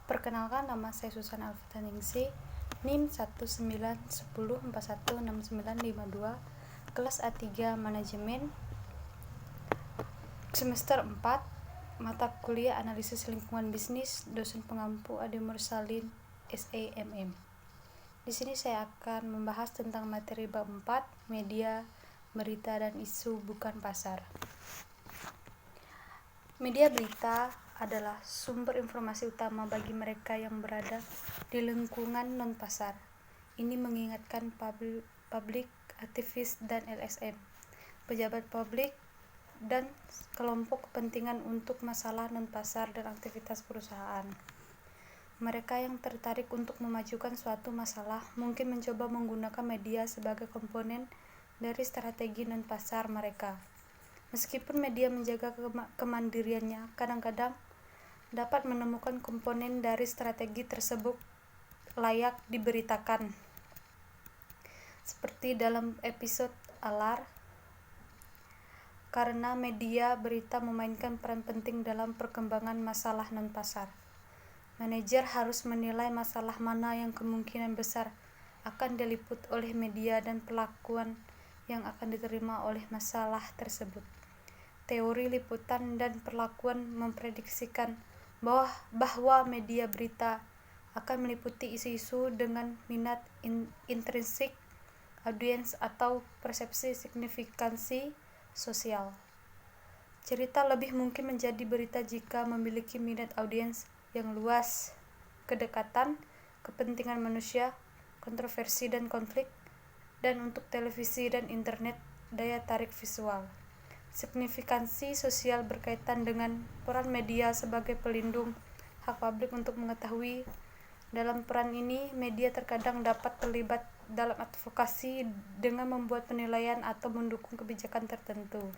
Perkenalkan, nama saya Susan Alfataningsih, NIM 1910416952, kelas A3 Manajemen, semester 4, mata kuliah Analisis Lingkungan Bisnis, dosen pengampu Ade Mursalin, SEMM. Di sini saya akan membahas tentang materi bab 4, media, berita dan isu bukan pasar. Media berita adalah sumber informasi utama bagi mereka yang berada di lingkungan non-pasar. Ini mengingatkan publik, aktivis dan LSM, pejabat publik, dan kelompok kepentingan untuk masalah non-pasar dan aktivitas perusahaan. Mereka yang tertarik untuk memajukan suatu masalah mungkin mencoba menggunakan media sebagai komponen dari strategi non-pasar mereka. Meskipun media menjaga kemandiriannya, kadang-kadang dapat menemukan komponen dari strategi tersebut layak diberitakan. Seperti dalam episode Alar, karena media berita memainkan peran penting dalam perkembangan masalah non-pasar. Manajer harus menilai masalah mana yang kemungkinan besar akan diliput oleh media dan perlakuan yang akan diterima oleh masalah tersebut. Teori liputan dan perlakuan memprediksikan bahwa media berita akan meliputi isu-isu dengan minat intrinsik audiens atau persepsi signifikansi sosial. Cerita lebih mungkin menjadi berita jika memiliki minat audiens yang luas, kedekatan, kepentingan manusia, kontroversi dan konflik, dan untuk televisi dan internet, daya tarik visual. Signifikansi sosial berkaitan dengan peran media sebagai pelindung hak publik untuk mengetahui. Dalam peran ini, media terkadang dapat terlibat dalam advokasi dengan membuat penilaian atau mendukung kebijakan tertentu.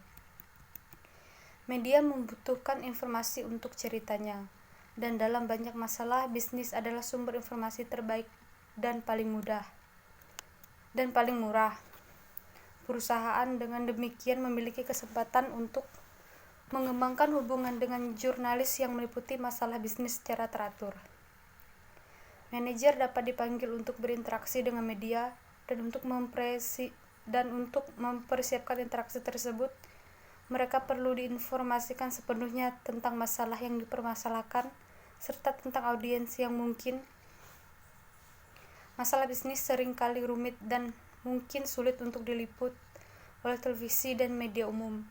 Media membutuhkan informasi untuk ceritanya, dan dalam banyak masalah, bisnis adalah sumber informasi terbaik dan paling murah. Perusahaan dengan demikian memiliki kesempatan untuk mengembangkan hubungan dengan jurnalis yang meliputi masalah bisnis secara teratur. Manajer dapat dipanggil untuk berinteraksi dengan media dan untuk mempersiapkan interaksi tersebut, mereka perlu diinformasikan sepenuhnya tentang masalah yang dipermasalahkan serta tentang audiens yang mungkin. Masalah bisnis seringkali rumit dan mungkin sulit untuk diliput oleh televisi dan media umum.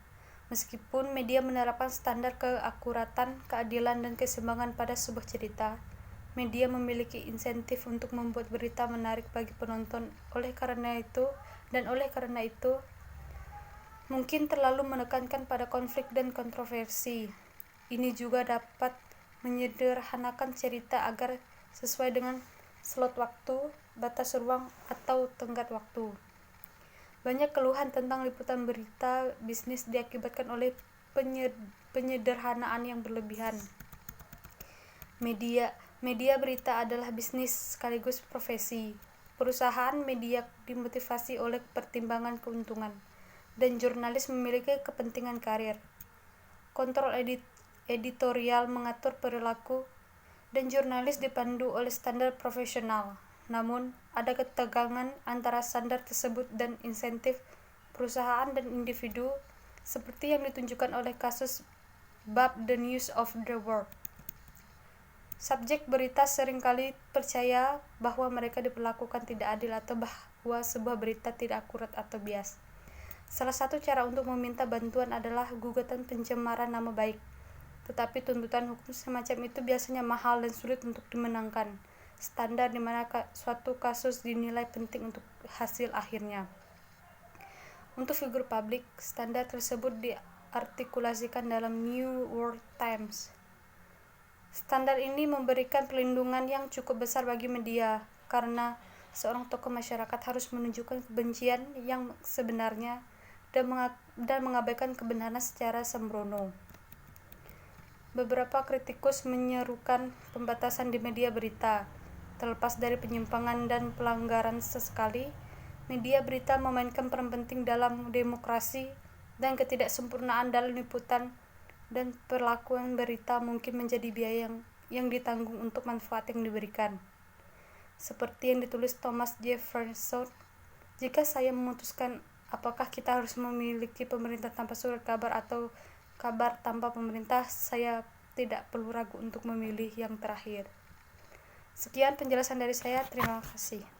Meskipun media menerapkan standar keakuratan, keadilan, dan keseimbangan pada sebuah cerita, media memiliki insentif untuk membuat berita menarik bagi penonton. Oleh karena itu, mungkin terlalu menekankan pada konflik dan kontroversi. Ini juga dapat menyederhanakan cerita agar sesuai dengan slot waktu, batas ruang, atau tenggat waktu. Banyak keluhan tentang liputan berita bisnis diakibatkan oleh penyederhanaan yang berlebihan. Media berita adalah bisnis sekaligus profesi. Perusahaan media dimotivasi oleh pertimbangan keuntungan, dan jurnalis memiliki kepentingan karir. Kontrol editorial mengatur perilaku, dan jurnalis dipandu oleh standar profesional. Namun, ada ketegangan antara standar tersebut dan insentif perusahaan dan individu, seperti yang ditunjukkan oleh kasus bab The News of the World. Subjek berita seringkali percaya bahwa mereka diperlakukan tidak adil atau bahwa sebuah berita tidak akurat atau bias. Salah satu cara untuk meminta bantuan adalah gugatan pencemaran nama baik. Tetapi tuntutan hukum semacam itu biasanya mahal dan sulit untuk dimenangkan. Standar di mana suatu kasus dinilai penting untuk hasil akhirnya. Untuk figur publik, standar tersebut diartikulasikan dalam New York Times. Standar ini memberikan perlindungan yang cukup besar bagi media, karena seorang tokoh masyarakat harus menunjukkan kebencian yang sebenarnya dan mengabaikan kebenaran secara sembrono. Beberapa kritikus menyerukan pembatasan di media berita. Terlepas dari penyimpangan dan pelanggaran sesekali, media berita memainkan peran penting dalam demokrasi, dan ketidaksempurnaan dalam liputan dan perlakuan berita mungkin menjadi biaya yang yang ditanggung untuk manfaat yang diberikan. Seperti yang ditulis Thomas Jefferson, jika saya memutuskan apakah kita harus memiliki pemerintah tanpa surat kabar atau kabar tanpa pemerintah, saya tidak perlu ragu untuk memilih yang terakhir. Sekian penjelasan dari saya, terima kasih.